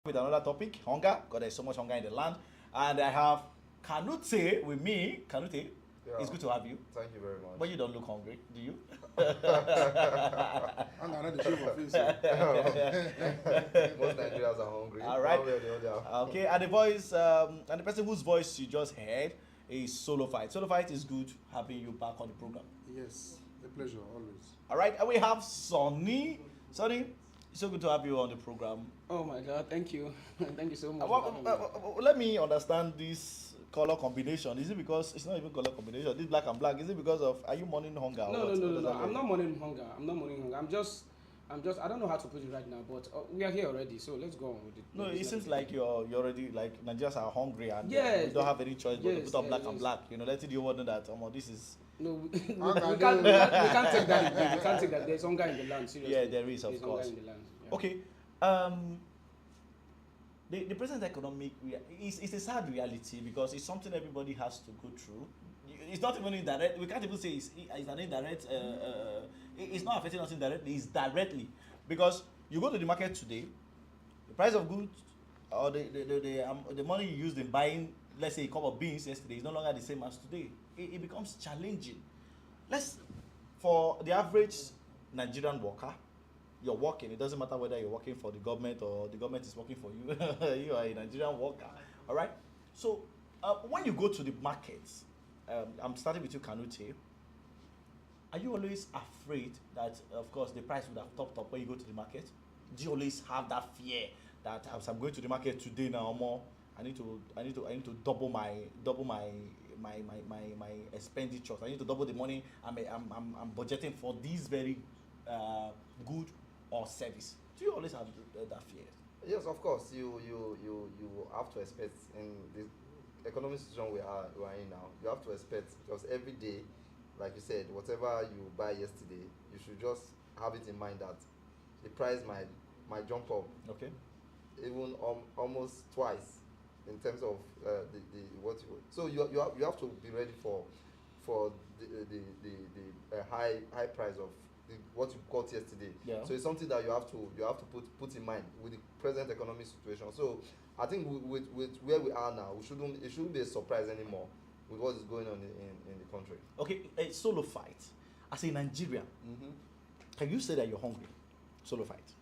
with another topic, hunger, because there's so much hunger in the land. And I have Kanute with me. Kanute, Yeah. it's good to have you. Thank you very much. But you don't look hungry, do you? I'm not the shape of face. Most Nigerians are hungry. All right. One way or the other. Okay, and the voice, and the person whose voice you just heard is Solo Fight. Solo Fight is good having you back on the program. Yes, a pleasure, always. All right, and we have Sonny. Sonny, it's so good to have you on the program. Oh my God, thank you. Thank you so much. Let me understand this color combination. Is it because it's not even color combination? This black and black. Is it because of are you mourning hunger? No. I'm not mourning hunger. I don't know how to put it right now, but we are here already, so let's go on with it. No, it seems like you're already like Nigerians are hungry and yes, we don't have any choice but to put up black yes. and black. You know, letting you know that this is. No, we can't take that. We can't take that. There's hunger in the land. Seriously. Yeah, there is, of There's course. Hunger in the land. Yeah. Okay. The present economic it's a sad reality because it's something everybody has to go through. It's not even indirect. We can't even say it's an indirect. It's not affecting us indirectly. It's directly because you go to the market today, the price of goods or the money you used in buying, let's say a cup of beans yesterday, is no longer the same as today. It becomes challenging. For the average Nigerian worker, you're working. It doesn't matter whether you're working for the government or the government is working for you. You are a Nigerian worker. All right. So when you go to the markets, I'm starting with you, Kanute. Are you always afraid that, of course, the price would have topped up when you go to the market? Do you always have that fear that as I'm going to the market today now more, I need to double my expenditures. I need to double the money I'm budgeting for this very good or service. Do you always have that fear? Yes, of course. You have to expect in the economic situation we are in now. You have to expect because every day, like you said, whatever you buy yesterday, you should just have it in mind that the price might jump up. Okay. Even almost twice in terms of the what you. So you have to be ready for the high price of what you got yesterday. Yeah. So it's something that you have to put in mind with the present economic situation. So I think with where we are now, it shouldn't be a surprise anymore with what is going on in the country. Okay, a Solo Fight. As a Nigerian, can you say that you're hungry? Solo Fight.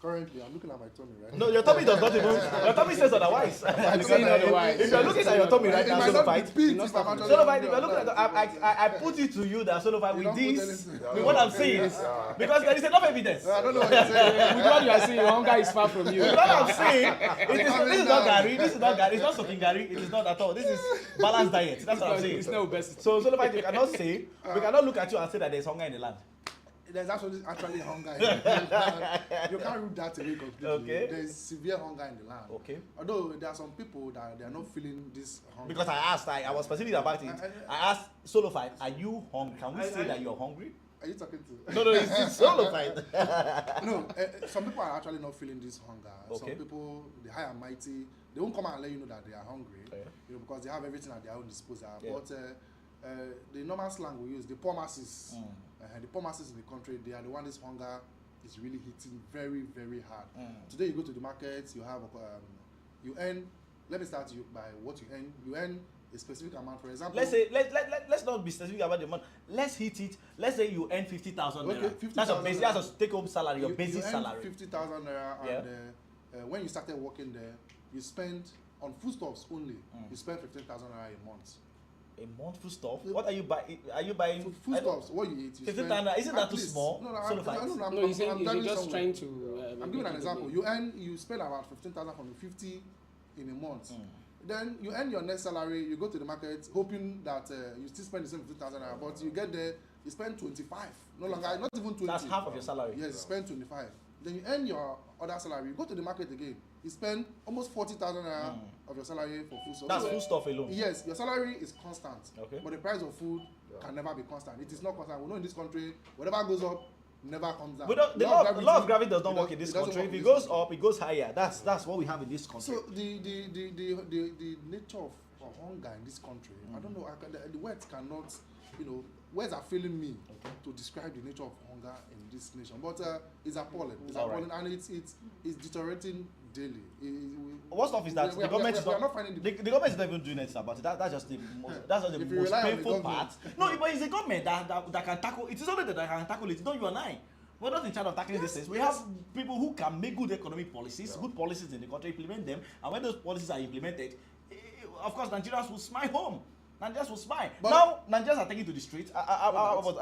Currently, I'm looking at my tummy, right? No, your tummy does not even. Your tummy says otherwise. I'm saying otherwise. If you're looking at your tummy right now, Solo Fight. Solo Solo Fight. If you're looking at, I put it to you that Solo Fight with this, with what I'm saying, because there is enough evidence. I don't know what you're saying. With what you are saying, your hunger is far from you. What I'm saying, this is not Gary. This is not Gary. It's not soaking Gary. It is not at all. This is balanced diet. That's what I'm saying. It's no obesity. So Solo Fight, you cannot say, we cannot look at you and say that there's hunger in the land. There's actually hunger. You can't rule that away completely. Okay. There's severe hunger in the land. Okay. Although there are some people that they are not feeling this hunger. Because I was specific about it. I asked Solo Fight, are you hungry? Can we say that you're hungry? Are you talking to? No, it's Solo Fight. No, some people are actually not feeling this hunger. Okay. Some people, the high and mighty, they won't come out and let you know that they are hungry. Okay. You know, because they have everything at their own disposal. Yeah. But the normal slang we use, the poor masses, the poor masses in the country, they are the one this hunger is really hitting very, very hard. Today you go to the market, you have you earn. Let me start you by what you earn. You earn a specific amount. For example, let's not be specific about the amount. Let's hit it. Let's say you earn 50,000 naira. Okay, 50,000 That's your basic. That's your take-home salary. Your basic you earn salary. 50,000 naira, and when you started working there, you spend on foodstuffs only. You spend 15,000 naira a month. A month food stuff. What are you buying? Are you buying foodstuffs? What you eat? You 15,000 naira. Isn't that too small? No, No, he's just trying to. I'm giving an example. You spend about 15,000 from the 50 in a month. Then you earn your next salary. You go to the market hoping that you still spend the same 15,000 naira, but you get there, you spend 25. No longer, not even 20. That's half of your salary. Yes, you spend 25. Then you earn your other salary. You go to the market again. You spend almost 40,000 naira of your salary for food stuff. That's food stuff alone. Yes, your salary is constant. Okay. But the price of food can never be constant. It is not constant. We know in this country, whatever goes up never comes down. But the law of gravity does not work in this country. If it goes up, it goes higher. That's what we have in this country. So the nature of hunger in this country, I don't know. The words cannot, words are failing me to describe the nature of hunger in this nation. But it's appalling. It's appalling, and it's deteriorating daily. What stuff is that? The government is we are not not finding the government is not even doing anything about it. That's just the that's just the If you most rely on the painful government. part. No, but it's the government that can tackle. It is only that can tackle it. Not you and I. We're not in charge of tackling these things. We have people who can make good economic policies, good policies in the country, implement them, and when those policies are implemented, of course, Nigerians will smile home. Nigerians will smile. But now, Nigerians are taking to the streets. I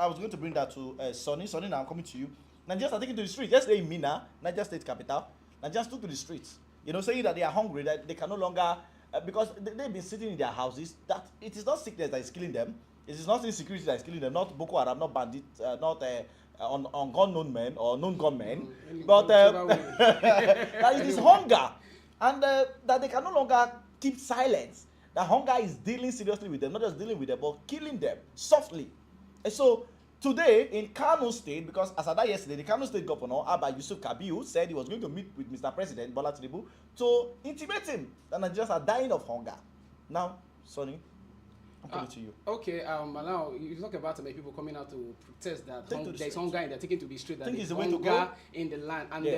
was going to bring that to Sonny. Sonny, now I'm coming to you. Nigerians are taking to the streets. Yesterday in Mina, Niger State capital, Nigerians took to the streets. You know, saying that they are hungry, that they can no longer, because they've been sitting in their houses, that it is not sickness that is killing them. It is not insecurity that is killing them, not Boko Haram, not bandits, not unknown men or known gunmen, but that it is hunger, and that they can no longer keep silence. That hunger is dealing seriously with them, not just dealing with them, but killing them softly. And so today in Kano State, because as I said yesterday, the Kano State governor, Abba Yusuf Kabiu, said he was going to meet with Mr. President Bola Tinubu to intimate him that Nigerians are dying of hunger. Now, Sonny, I'm coming to you. Okay, now you talk about people coming out to protest that there's hunger and they're taking to the street, that there's hunger in the land, and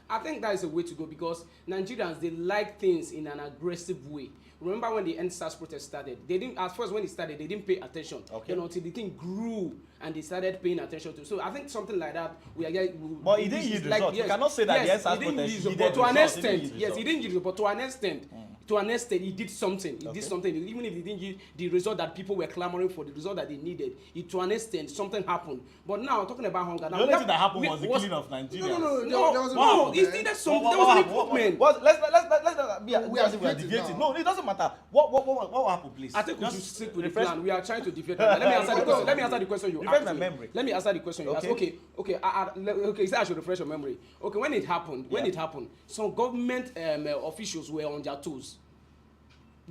I think that is a way to go, because Nigerians, they like things in an aggressive way. Remember when the NSAS protest started? They didn't, at first when it started, they didn't pay attention. Okay. You know, until the thing grew and they started paying attention to. So I think something like that we are getting. But it didn't yield results. You cannot say that the NSAS protest yielded results. To an extent, yes, it didn't yield, but to an extent. To an extent, he did something. He did something. Even if he didn't give the result that people were clamoring for, the result that they needed, to an extent, something happened. But now, talking about hunger, now, the only thing that happened was the killing of Nigeria. No, it needed some. There was an improvement. Let's we are deviating. No, it doesn't matter. What happened, please? I think we should stick with the plan. We are trying to deviate. Let me answer the question. Let me answer the question you asked. Refresh my memory. Let me answer the question you asked. Okay. You said I should refresh your memory. Okay, when it happened, some government officials were on their toes.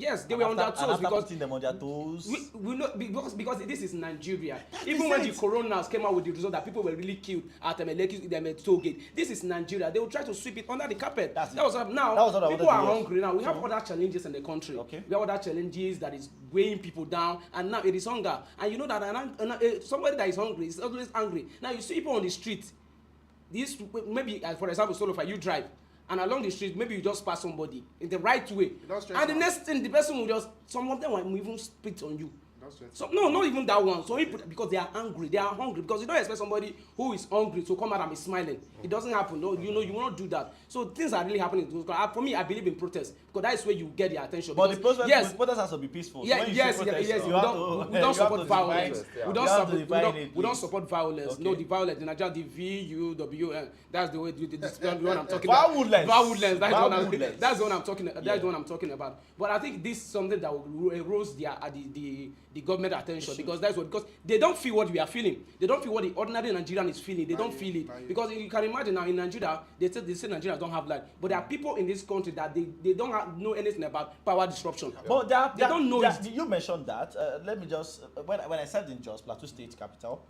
Yes, they were on their toes, because putting them on their toes. We know, because this is Nigeria. Even when the coronas came out with the result that people were really killed at Lekki toll gate, this is Nigeria. They will try to sweep it under the carpet. People are hungry now. We have other challenges in the country. Okay. We have other challenges that is weighing people down, and now it is hunger. And you know that somebody that is hungry is always angry. Now you see people on the street. This maybe, for example, Solofa, you drive. And along the street, maybe you just pass somebody in the right way, and the next thing, the person will just, some of them will even spit on you. So no, not even that one. So because they are angry, they are hungry. Because you don't expect somebody who is hungry to come out and be smiling. It doesn't happen. No, you know, you will not do that. So things are really happening. For me, I believe in protest, because that is where you get the attention. But the protest has to be peaceful. Yeah, so yes. We don't support violence. We don't support violence. No, the violence. In Nigeria, the VUWN. That's the way. That's the one I'm talking about. Violence. That's the one I'm talking. That's the one I'm talking about. But I think this is something that will erode the government attention, because because they don't feel what we are feeling. They don't feel what the ordinary Nigerian is feeling. They don't feel it, because you can imagine now in Nigeria, they say Nigerians don't have light, but there are people in this country that they don't know anything about power disruption. But they don't know it. You mentioned that. Let me just when I served in Jos, Plateau State capital,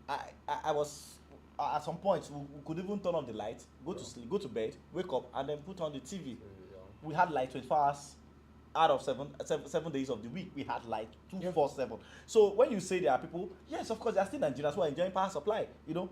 I was at some point we could even turn on the light, go to sleep, go to bed, wake up, and then put on the TV. We had light 24 hours. Out of 7 days of the week, we had light 24/7. So when you say there are people, yes, of course, there are still Nigerians who are enjoying power supply. You know,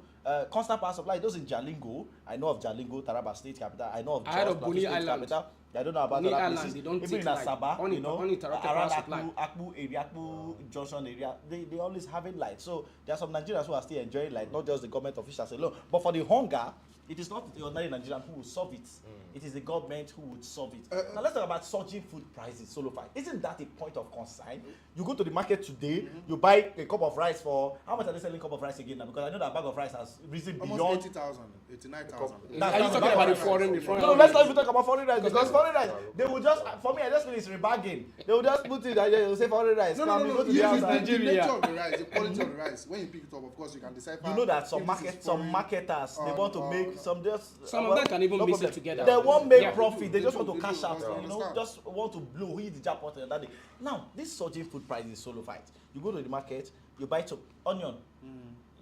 constant power supply. Those in Jalingo, I know of Jalingo, Taraba State capital. I know of Jos, Plateau State capital. I don't know about other places. Even in Asaba, you know, around Akpu area, Akpu Junction area, they always having light. So there are some Nigerians who are still enjoying light, not just the government officials alone. But for the hunger, it is not the ordinary Nigerian who will solve it. It is the government who would solve it. Now let's talk about surging food prices. Solofi, isn't that a point of concern? You go to the market today, you buy a cup of rice for, how much are they selling a cup of rice again now? Because I know that bag of rice has risen beyond almost 80,000, 89,000. Are you talking about the foreign? No, let's not even talk about foreign rice, because foreign rice, they will just, for me, I just feel it's rebargain. They will just put it and they will say foreign rice. No. Go to the house, The nature of the rice, the quality of the rice. When you pick it up, of course, you can decide. You know that some marketers, they want to make some of them can even mix it together. They won't make profit. They just want to cash out. You know, just want to blow, hit the jackpot and that day. Now, this surging food price is solo fight. You go to the market, you buy onion.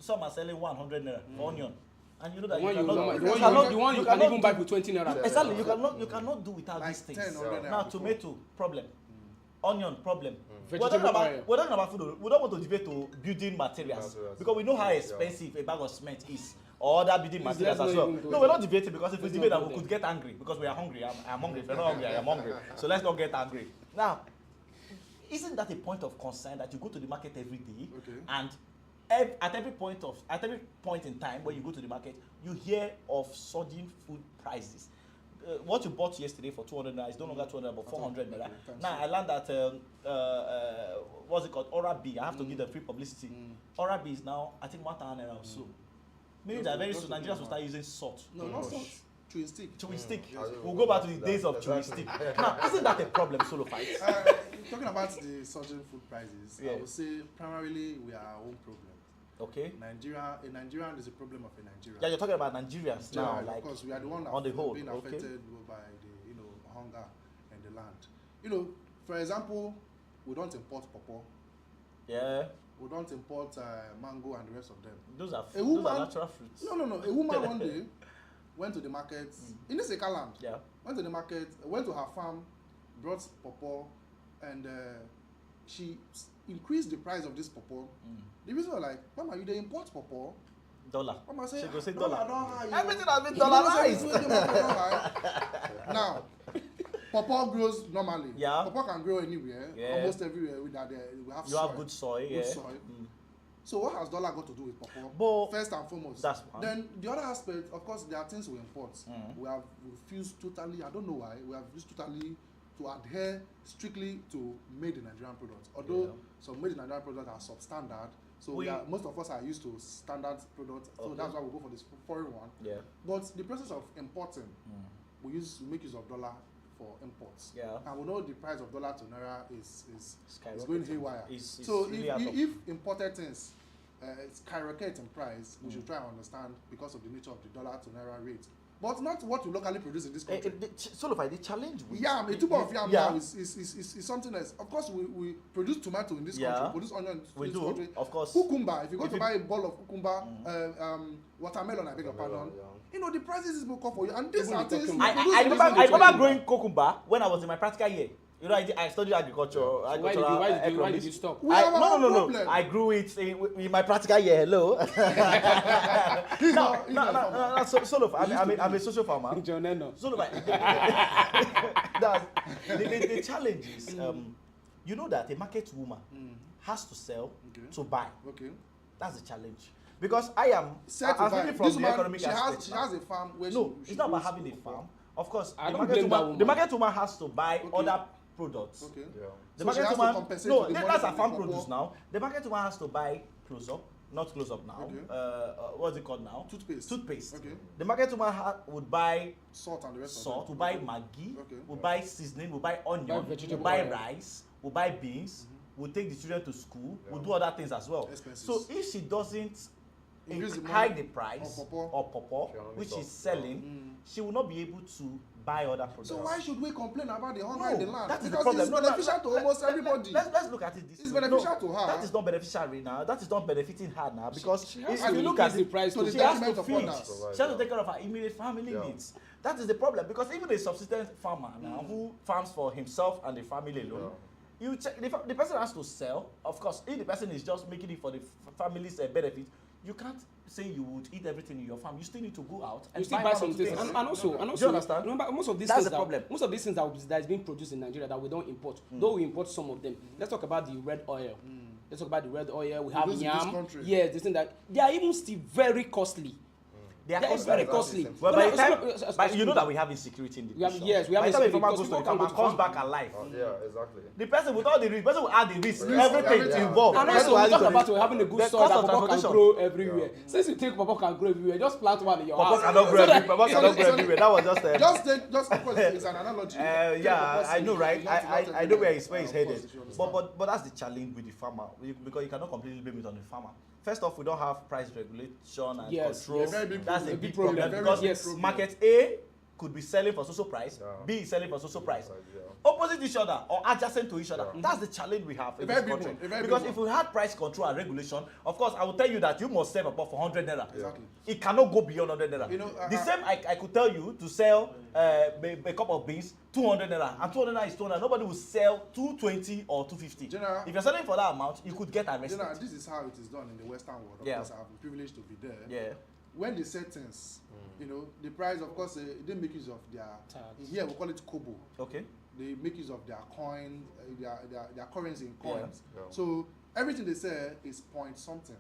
Some are selling 100 naira for onion. And you know that the one you can even buy for 20 naira. Exactly. You cannot do without these things. Now, tomato problem, onion problem. We're talking about food. We don't want to debate to building materials because we know how expensive a bag of cement is. or other building materials let's as not well. even go No, we're there. not debating because if we Let's debate not that go we there. could get angry because we are hungry. I'm hungry. If you're not hungry, I am hungry. So let's not get angry. Now, isn't that a point of concern that you go to the market every day and at every point in time when you go to the market, you hear of surging food prices? What you bought yesterday for 200 naira is no longer 200 but 400 naira. Now I learned that what's it called? Oral B. I have to give them free publicity. Oral B is now I think 1,000 naira or so. Meaning that very soon Nigerians will start using salt. No, not salt. Chewing stick. Chewing stick. We'll go back to the days of chewing stick. Now, isn't that a problem, solo fights? Talking about the surging food prices, I would say primarily we are our own problem. Okay. A Nigerian is a problem of a Nigerian. Yeah, you're talking about Nigerians now, like because we are the one that on the whole, being affected by the hunger in the land. For example, we don't import pawpaw. Yeah. We don't import mango and the rest of them. Those are natural fruits. No. A woman one day went to the market in this Eka land. Yeah. Went to the market, went to her farm, brought pawpaw, and she increased the price of this pawpaw. The reason was like, Mama, you dey import pawpaw? Dollar. Mama say, She go say dollar. Everything has been dollarized. Now, pawpaw grows normally. Yeah. Pawpaw can grow anywhere, almost everywhere. We have You soil. have good soil, Good yeah. soil. So what has dollar got to do with pawpaw? But First and foremost. that's one. Then the other aspect, of course, there are things we import. We have refused totally, I don't know why, we have refused totally to adhere strictly to made in Nigerian products. Although some made in Nigerian products are substandard, so most of us are used to standard products, so that's why we go for this foreign one. Yeah. But the process of importing, we make use of dollar for imports. Yeah. And we know the price of dollar to naira is Skyrocketing. going haywire. It's So really if imported things skyrocket in price, we should try and understand because of the nature of the dollar to naira rate. But not what we locally produce in this country. Sort of the challenge with Yam, a tube of yam now is something else. Of course, we produce tomato in this country, produce onion in this country. Of course. Cucumber, if you go to buy a bowl of cucumber, watermelon, I beg your pardon. The prices is more for you. And these are things I remember growing cucumber when I was in my practical year. I studied agriculture. So why did you stop? No. I grew it in my practical year. Hello. No. So I'm a social farmer. So the challenge is, you know that a market woman has to sell to buy. Okay. That's the challenge. Because I'm speaking from the economic aspect. She has a farm where it's not about having a farm. Of course, the market woman has to buy other products. Okay. Yeah. The So market she has to woman, compensate no, with the money that's a from farm the produce pawpaw. now. The market woman has to buy close up, not close up now. Okay. What's it called now? Toothpaste. Okay. The market woman would buy Salt and the rest salt, of them. would buy maggi, Okay. would buy seasoning, would buy onion, Buy would vegetable buy oil. rice, would buy beans, would take the children to school, would do other things as well. Expenses. So if she doesn't Increase the hike money the price of pawpaw. of pawpaw, which she's selling, she will not be able to buy other products. So why should we complain about the hunger in the land? That is the Because problem. it's beneficial to almost everybody. Let's look at it this It's way. beneficial to her. That is not beneficial right now. That is not benefiting her now because has if to you look at increase the it, price to the she has detriment to of feed. others. She has to take care of her immediate family needs. That is the problem because even a subsistence farmer now who farms for himself and the family alone, you check the person has to sell. Of course, if the person is just making it for the family's benefit, you can't say you would eat everything in your farm. You still need to go out and You still buy buy one or some two things, things. and also, Do you understand? remember most of these That's things the problem. most of these things that is being produced in Nigeria that we don't import. Though we import some of them. Let's talk about the red oil. Let's talk about the red oil. We have Produced in this yam. country. Yes, this thing that they are even still very costly. They are They are very costly. Well, No, by no, the time, so- but you know that we have insecurity in the We have- nation. yes, we have By the time a insecurity farmer because goes to the people can't farm go and to comes farm. back alive. Yeah, exactly. The person with all the risk, the person will add the risk, Risk, everything yeah. involved. And The also, person will we add talk the about risk. having a good The soil cost that of pawpaw can transportation. grow everywhere. Since you think pawpaw can grow everywhere, just plant one in your Pawpaw house. cannot grow So that- everywhere. Pawpaw cannot grow everywhere. That was just Of course, it's an analogy. yeah, I know, right? I know where he's headed. But But that's the challenge with the farmer because you cannot completely blame it on the farmer. First off, we don't have price regulation and Yes, control. yes. Very big That's a problem. big Very problem big because yes. market A could be selling for social price, Yeah. B is selling for social price. Yeah. Opposite each other or adjacent to each other. Yeah. That's the challenge we have in very this big country. one, a very Because big if we had price control and regulation, of course, I will tell you that you must sell about for 100 naira. Exactly. It cannot go beyond 100 naira. You know, The same I could tell you to sell a cup of beans 200 naira, and 200 naira is 200. Nobody will sell 220 or 250. General, If you're selling for that amount, you could get arrested. This is how it is done in the Western world. Of Yeah. course, I've been privileged to be there. Yeah. when they set things, you know, the price, of course, they make use of their, here we call it kobo. Okay. They make use of their coin, their currency in coins. Yeah. So everything they say is point something.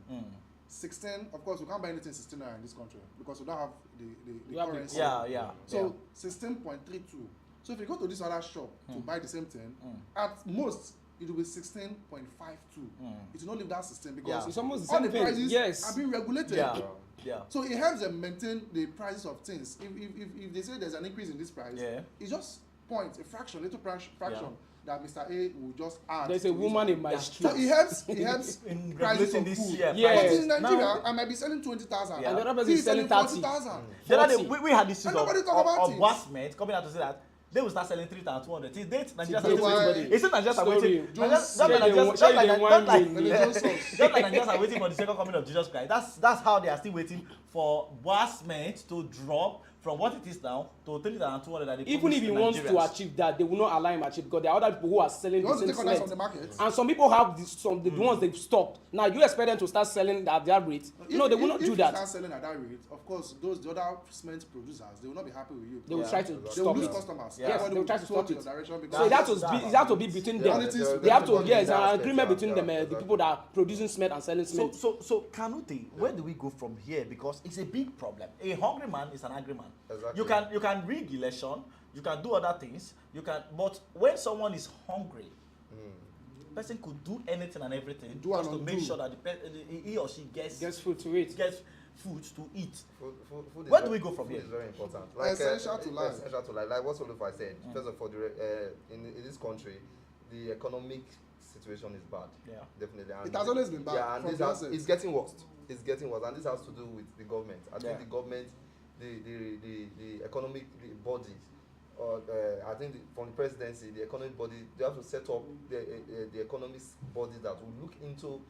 16, of course, we can't buy anything 16 naira in this country because we don't have the currency. So 16.32. So if you go to this other shop to buy the same thing, at most it will be 16.52. It will not leave that 16 because it's almost the all same the prices yes. are being regulated. Yeah. So it helps them maintain the prices of things. If they say there's an increase in this price, it's just a fraction, little fraction that Mr. A will just add. There's a woman in my street. So it helps in prices of this food. year. But in Nigeria, I might be selling 20,000. And the other person is selling 40,000. The other day, we had this And of nobody talk about it. Wasmet coming out to say that they will start selling 3,200. Till date, Nigerians are It's waiting. It's Nigerians are waiting. Just like Nigerians are waiting for the second coming of Jesus Christ. That's how they are still waiting for Wasmet to drop from what it is now to 3,200. Even if he wants to achieve that, they will not allow him to achieve because there are other people who are selling the same cement. On the market. And some people have the ones they've stopped. Now you expect them to start selling at their rate? No, they will not do that. If you start selling at that rate, of course, the other cement producers, they will not be happy with you. They will try to They stop will lose it. customers. Yes, they will try to stop it. So So it has to be between them. They have to, yes, an agreement between them, the people that are producing cement and selling cement. So Kanute, where do we go from here? Because it's a big problem. A hungry man is an angry man. Exactly. You can rig election, you can do other things, but when someone is hungry, person could do anything and everything just to make sure that he or she gets food to eat. Gets food to eat. Food Where do we go from here? Food is very important. Essential to life. Essential to life. Like what Olufa said. First of all, in this country, the economic situation is bad. Yeah. Definitely. And It has always been bad. Yeah, and it's getting worse. It's getting worse, and this has to do with the government. I think the government, the economic body, or I think from the presidency, the economic body, they have to set up the economic body that will look into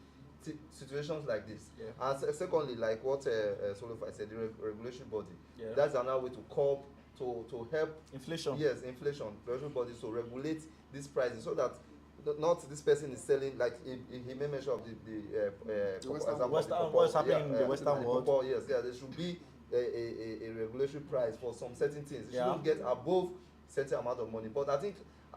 situations like this. Yeah. And secondly, like what Solofa said, the regulatory body. Yeah. That's another way to curb, to help inflation. Yes, inflation. Regulatory body to regulate these prices so that not this person is selling, like he made mention of what's happening in the Western world. Yes, there should be a regulatory price for some certain things. It shouldn't get above certain amount of money. But I think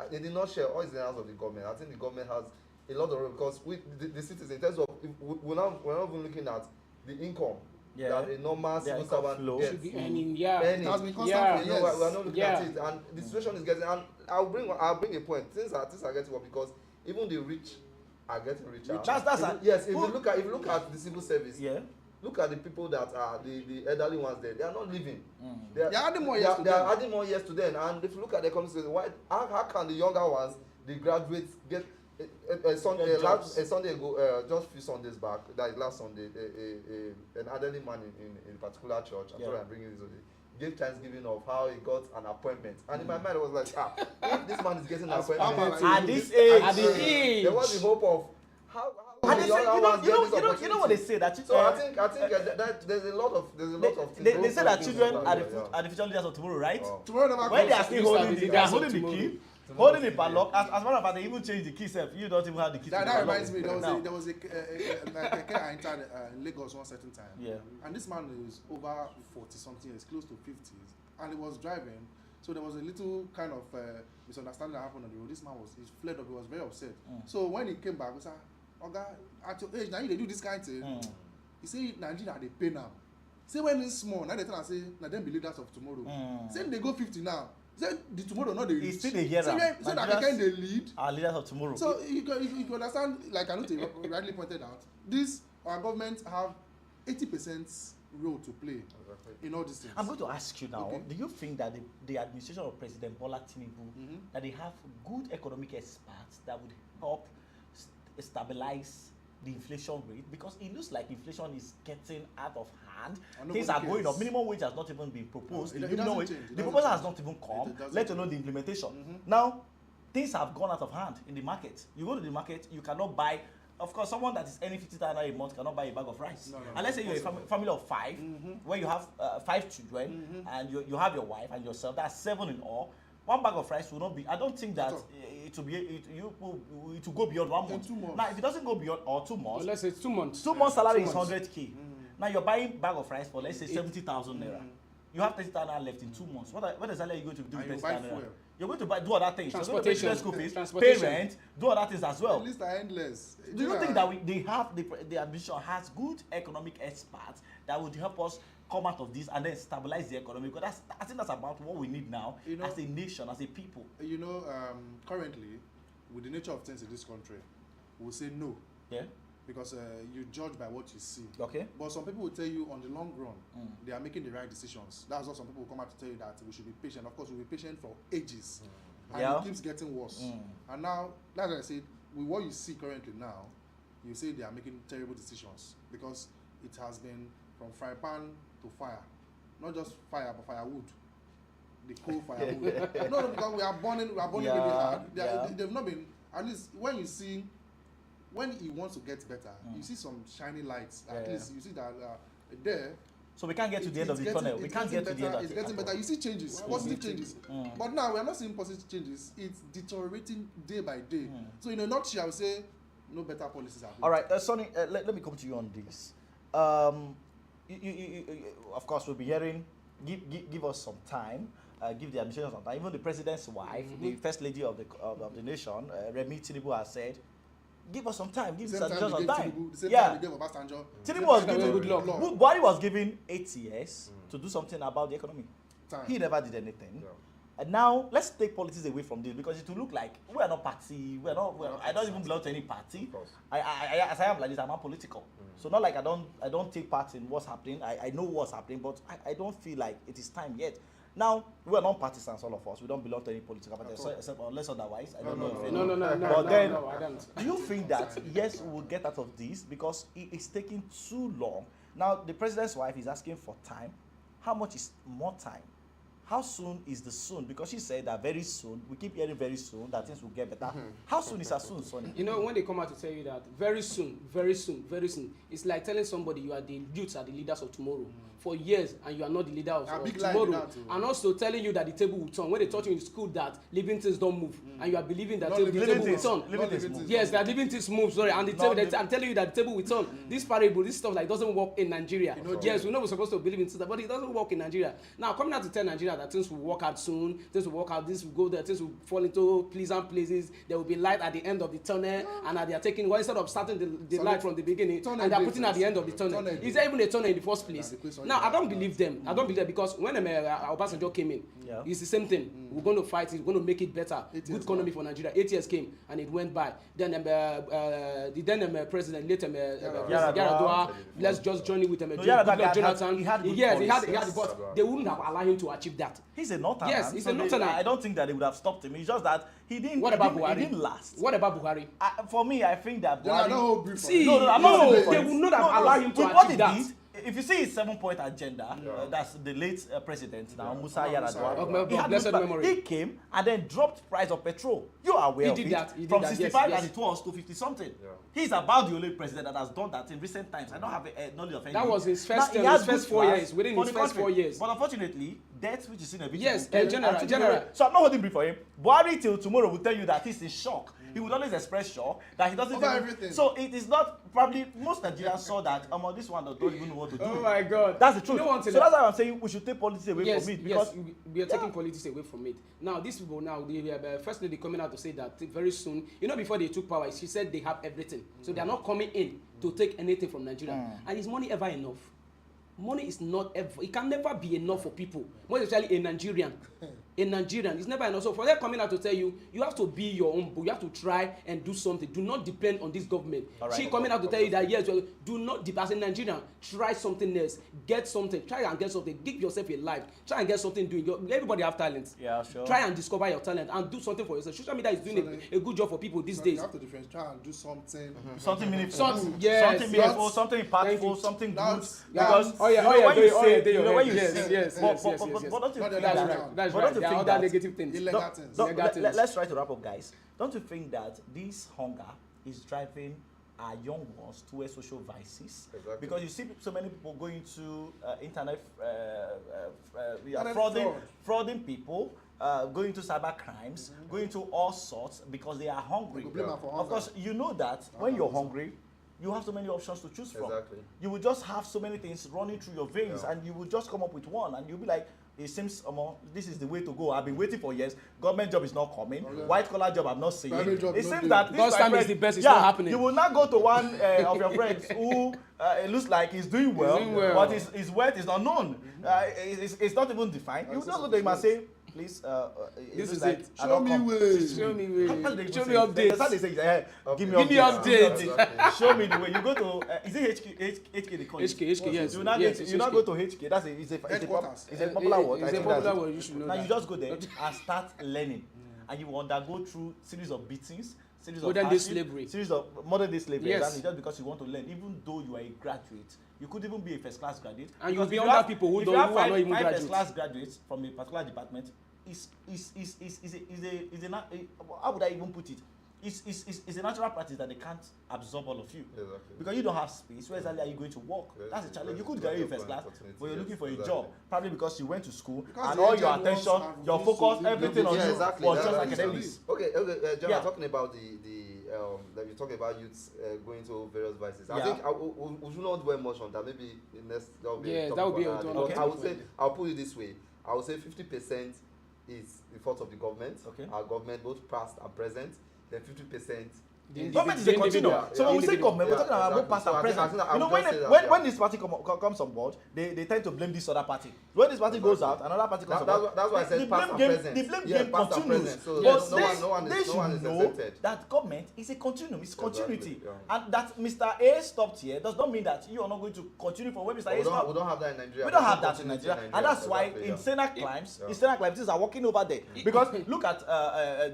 they did not share all the hands of the government. I think the government has a lot of role because the citizens, in terms of we're not even looking at the income that a normal civil servant gets. Should be earning, It has been constant for years. We're not looking at it, and the situation is getting. And I'll bring a point. Things are getting worse because even the rich are getting richer. Yes. If you look at the civil service, look at the people that are the elderly ones there. They are not living. They are adding more years to them. They are adding more years to them. And if you look at the economic situation, how can the younger ones, the graduates, get a Sunday ago, just a few Sundays back, that is last Sunday, an elderly man in a particular church, I'm sorry I'm bringing this today, gave thanksgiving of how he got an appointment. And in my mind, I was like, if this man is getting an appointment at this age, there was the hope of how and they say, you know what they say that. So I think that there's a lot of things. They say that children are the future leaders of tomorrow, right? Tomorrow never when they are comes. still holding the key, holding the padlock. As a matter of fact, they even change the key self. You don't even have the key. That reminds me. There was a keke I entered in Lagos one certain time. Yeah. And this man is over 40 something years, close to 50s, and he was driving. So there was a little kind of misunderstanding that happened on the road. This man he fled up. He was very upset. So when he came back, he said, "Oga, at your age now you dey do this kind of thing." He say Nigeria dey pay now. Say when it's small, now they tell am say na them be leaders of tomorrow. Say they go 50 now. Say the tomorrow not the reach. Still dey hear am. Say na keke dey lead. Our leaders of tomorrow. So you can understand, like Anute rightly pointed out, our government have 80% role to play in all these things. I'm going to ask you now, do you think that the administration of President Bola Tinubu, that they have good economic experts that would help stabilize the inflation rate? Because it looks like inflation is getting out of hand. Things are going up. Minimum wage has not even been proposed. The proposal has not even come, let alone the implementation. Now, things have gone out of hand in the market. You go to the market, you cannot buy. Of course, someone that is earning 50,000 a month cannot buy a bag of rice. And let's say you're a family of 5, where you have 5 children, and you have your wife and yourself. That's 7 in all. One bag of rice will not be. I don't think that it will go beyond 1 month. In 2 months. Now, if it doesn't go beyond 2 months, let's say 2 months. 2 months salary is 100K. Now you're buying bag of rice for let's say 70,000 naira. You have 30,000 naira left in 2 months. What exactly are you going to do with 30,000 naira? You're going to do other things. You're going to pay school fees, pay rent, do other things as well. The list are endless. Do you think that the administration has good economic experts that would help us come out of this and then stabilize the economy? Because I think that's about what we need now, as a nation, as a people. Currently, with the nature of things in this country, we'll say no. Yeah. Because you judge by what you see. Okay. But some people will tell you on the long run, they are making the right decisions. That's what some people will come out to tell you, that we should be patient. Of course, we'll be patient for ages. And it keeps getting worse. And now, that's why I said, with what you see currently now, you say they are making terrible decisions. Because it has been from fry pan to fire. Not just fire, but firewood. The coal firewood. No, because we are burning really hard. They've not been, at least when he wants to get better, you see some shiny lights. At least you see that there. So we can't get to the end of the tunnel. We can't get to the end of It's getting better. You see changes, positive changes. But now we are not seeing positive changes. It's deteriorating day by day. So in a nutshell, I would say no better policies are. All right, Sonny, let me come to you on this. You, of course, we'll be hearing. Give us some time. Give the administration some time. Even the president's wife, the first lady of the nation, Remi Tinubu, has said, give us some time. Give us some time. Tinubu was given Buhari was given 8 years to do something about the economy. He never did anything. And now let's take politics away from this, because it will look like we are not party. I don't even belong to any party. As I am like this, I'm apolitical. So not like I don't take part in what's happening. I know what's happening, but I don't feel like it is time yet. Now, we are not partisans, all of us. We don't belong to any political party, except unless otherwise. I don't know. No, I don't. Do you think that, yes, we will get out of this because it is taking too long? Now, the president's wife is asking for time. How much is more time? How soon is the soon? Because she said that very soon, we keep hearing very soon, that things will get better. How soon is as soon, Sonny? You know, when they come out to tell you that very soon, very soon, very soon, it's like telling somebody you are the youths are the leaders of tomorrow. For years, and you are not the leader of tomorrow. And also telling you that the table will turn. When they taught you in school that living things don't move, and you are believing that the table will turn. Yes, that living things move, sorry, and the table, I'm telling you that the table will turn. This parable, this stuff like doesn't work in Nigeria. Yes, we know we're supposed to believe in things, but it doesn't work in Nigeria. Now, coming out to tell Nigeria that things will work out soon, things will work out, this will go there, things will fall into pleasant places, there will be light at the end of the tunnel, and that they are taking, well, instead of starting the light from the beginning, and they are putting at the end of the tunnel. Is there even a tunnel in the first place? Now, I don't believe them. I don't believe them, because when Obasanjo came in, it's the same thing. We're going to fight it, we're going to make it better. Good economy for Nigeria. 8 years came, and it went by. Then the then president, later Yaradua, let's just join it with Jonathan. He had, but they wouldn't have allowed him to achieve that. He's a northerner. Yes, he's a northerner. I don't think that they would have stopped him. It's just that he didn't. What about Buhari? He didn't last. What about Buhari? For me, I think that No, Buhari. they would not have allowed him to achieve that. If you see his 7-point agenda, that's the late president now, Musa Yar'Adua. He came and then dropped price of petrol. You are aware of it. From 65 as it was to 50 something. Yeah. He's about the only president that has done that in recent times. I don't have knowledge of any. That was his first 4 years. Within his first 4 years. But unfortunately, death which is in a video. Yes, general. So I'm not holding brief for him. Buhari till tomorrow will tell you that he's in shock. He would always express shock that he doesn't. Everything. So it is not probably most Nigerians saw that this one don't even know what to do. Oh my God, that's the truth. So that's why I'm saying we should take politics away from it, because we are taking politics away from it. Now these people now, first lady coming out to say that very soon. Before they took power, she said they have everything, so they are not coming in to take anything from Nigeria. And is money ever enough? Money is not ever. It can never be enough for people, most especially a Nigerian. A Nigerian, it's never enough. So for them coming out to tell you, you have to be your own, but you have to try and do something. Do not depend on this government. She coming out to tell you that yes, well, do not depend. As a Nigerian, try something else. Get something. Try and get something. Give yourself a life. Try and get something doing. Everybody have talent. Yeah, sure. Try and discover your talent and do something for yourself. Social media is doing a good job for people these days. You have to differentiate. Try and do something. Something meaningful. Something meaningful. Something impactful. Something good. Because when you say but don't you think that? That's right. There are other negative things. Let's try to wrap up, guys. Don't you think that this hunger is driving our young ones towards social vices? Exactly. Because you see so many people going to internet frauding people, going to cyber crimes, going to all sorts because they are hungry. Of course, you know that when you're hungry, you have so many options to choose from. Exactly. You will just have so many things running through your veins, and you will just come up with one, and you'll be like, it seems this is the way to go. I've been waiting for years. Government job is not coming. White collar job I'm not seeing. It seems that this time is the best. It's not happening. You will not go to one of your friends who it looks like he's doing well, but his wealth is unknown. It's not even defined. You just go to him and say, please, this is like it. Show me way. Show me way. Show me updates. That's how they say, give me updates. Exactly. Show me the way. You go to is it HK they call it? HK, yes. You not go to HK. That's it's a popular word. It's a popular word. You should know. Now you just go there and start learning, and you will undergo through series of beatings, series modern of day slavery, series of modern day slavery. Yes. And just because you want to learn, even though you are a graduate, you could even be a first class graduate. And you'll be under people who are not even graduates. First class graduates from a particular department how would I even put it? It's a natural practice that they can't absorb all of you. Exactly. Because you don't have space. Where exactly are you going to work? That's a challenge. You could graduate first class, but you're looking for a job. Probably because you went to school and all your attention, your focus, everything on you was just academics. Okay, John, talking about that you're talking about youths going to various vices. I think we should not dwell much on that. Maybe in next that will be okay. I would say I'll put it this way. I would say 50% is the fault of the government. Okay. Our government, both past and present. Then 50%. Government is a continuum. So when we say government, we're talking about both past and present. You know, when this party comes on board, they tend to blame this other party. When this party goes out, another party comes on board. That's why I said past and present. The blame game continues. So but they no one should is know accepted. that government is a continuum. It's continuity. And that Mr. A stopped here does not mean that you are not going to continue from where Mr. A stopped. We don't have that in Nigeria. We don't have that in Nigeria. And that's why in Senate climbs, things are working over there. Because look at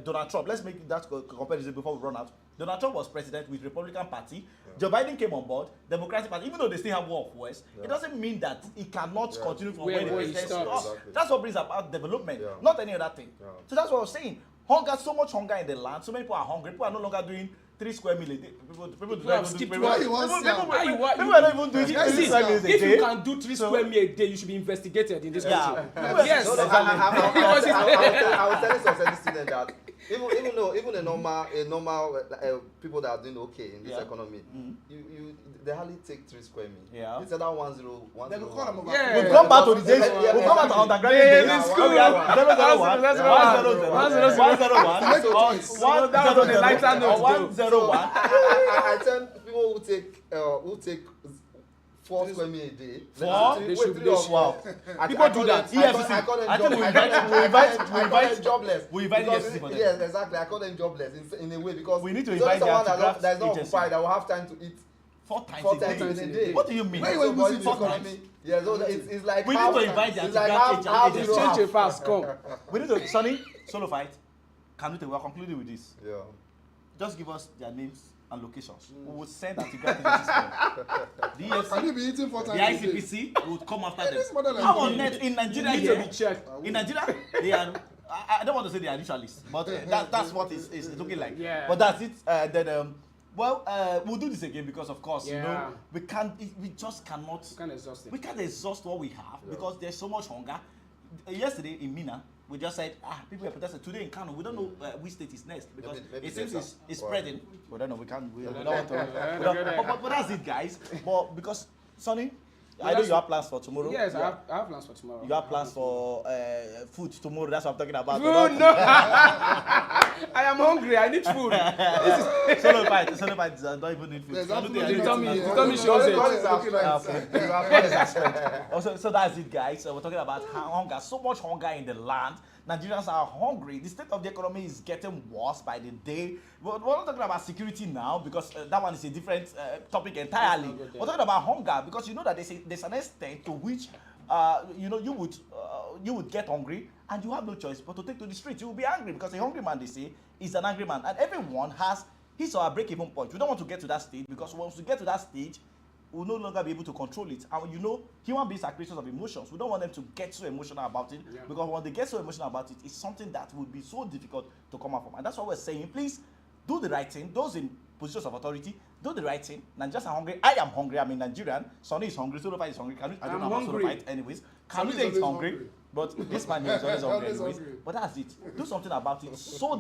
Donald Trump. Let's make that comparison before we run out. Donald Trump was president with Republican Party. Joe Biden came on board, Democratic Party. Even though they still have war of West, it doesn't mean that it cannot continue from where it stopped. Exactly. That's what brings about development, not any other thing. So that's what I was saying. Hunger, so much hunger in the land. So many people are hungry. People are no longer doing 3 square meals a day. People are not even doing 3 square meals a day. If you can do 3 square meals a day, you should be investigated in this country. Yes. I was telling some students that even a normal people that are doing okay in this economy, they hardly take 3 square meals. Yeah. It's either 1 0 1 0. We'll come back to the days. We'll come back to undergraduate days. 101. I tell people who take 4 square meals a day. 4? They should be wow. People do that. I call them jobless. We invite EFCC for them. Yes, exactly. I call them jobless in a way because we need to invite someone that is not occupied that will have time to eat 4 times a day. What do you mean? When you use 4 times? Yeah, so it's like we need to invite the anti-graft agency. Change your fast, come. We need to Sonny, solo fight. We are concluding with this. Yeah. Just give us their names and locations. We will send anti-graft agencies. Can you be eating 4 times the ICPC will come after them. How on net in Nigeria? In Nigeria, they are. I don't want to say they are initialists, but that's what it's looking like. Yeah. But that's it. Then we'll do this again because of course you know we just cannot. We can't exhaust what we have because there's so much hunger. Yesterday in Mina, we just said people are protesting. Today in Kano, we don't know which state is next because maybe it seems it's spreading. We don't know. We don't want to. But that's it, guys. But because Sonny, I know you have plans for tomorrow. Yes, I have plans for tomorrow. You have plans for food tomorrow. That's what I'm talking about. Food, no. I am hungry. I need food. Solo fight. Don't even need food. Tell me shows it. So that's it, guys. We're talking about hunger. So much hunger in the land. Nigerians are hungry. The state of the economy is getting worse by the day. We're not talking about security now because that one is a different topic entirely. We're talking about hunger because you know that there's an extent to which you would get hungry and you have no choice but to take to the street. You will be angry because a hungry man, they say, is an angry man, and everyone has his or her break-even point. We don't want to get to that stage because once we get to that stage, we'll no longer be able to control it. And you know, human beings are creatures of emotions. We don't want them to get so emotional about it because when they get so emotional about it, it's something that would be so difficult to come out from. And that's what we're saying. Please do the right thing. Those in positions of authority, do the right thing. Nigerians are hungry. I am hungry. I'm a Nigerian. Sonny is hungry. Solo is hungry. I don't know about Solo anyways. Kamite is hungry. But this man here is always hungry anyways. But that's it. Do something about it so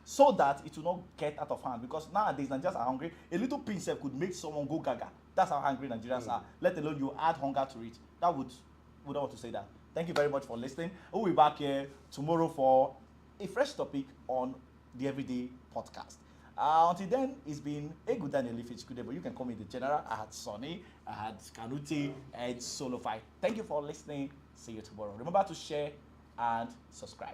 so that it will not get out of hand. Because nowadays Nigerians are hungry. A little pin self could make someone go gaga. That's how hungry Nigerians are. Let alone you add hunger to it. That would we don't want to say that. Thank you very much for listening. We'll be back here tomorrow for a fresh topic on the Everyday podcast. Until then, it's been a good and a leafy good day, but you can call me the general. I had Sonny, I had Kanuti, and Solofy. Thank you for listening. See you tomorrow. Remember to share and subscribe.